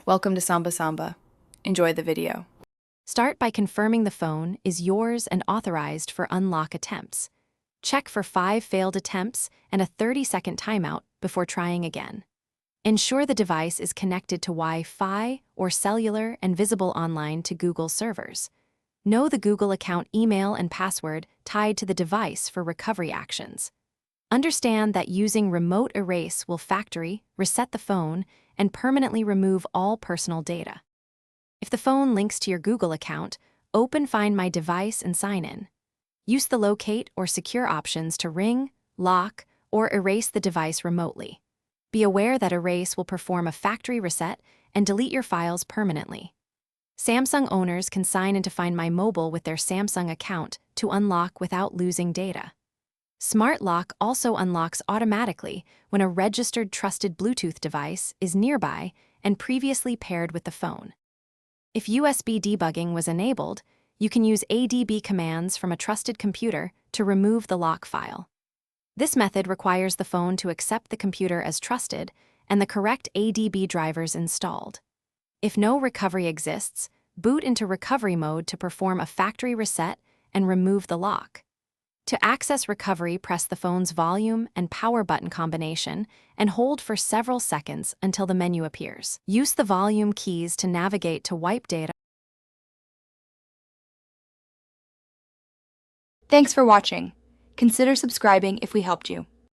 Welcome to Samba Samba. Enjoy the video. Start by confirming the phone is yours and authorized for unlock attempts. Check for 5 failed attempts and a 30-second timeout before trying again. Ensure the device is connected to Wi-Fi or cellular and visible online to Google servers. Know the Google account email and password tied to the device for recovery actions. Understand that using remote erase will factory reset the phone and permanently remove all personal data. If the phone links to your Google account, open Find My Device and sign in. Use the locate or secure options to ring, lock, or erase the device remotely. Be aware that erase will perform a factory reset and delete your files permanently. Samsung owners can sign into Find My Mobile with their Samsung account to unlock without losing data. Smart Lock also unlocks automatically when a registered trusted Bluetooth device is nearby and previously paired with the phone. If USB debugging was enabled, you can use ADB commands from a trusted computer to remove the lock file. This method requires the phone to accept the computer as trusted and the correct ADB drivers installed. If no recovery exists, boot into recovery mode to perform a factory reset and remove the lock. To access recovery, press the phone's volume and power button combination and hold for several seconds until the menu appears. Use the volume keys to navigate to wipe data. Thanks for watching. Consider subscribing if we helped you.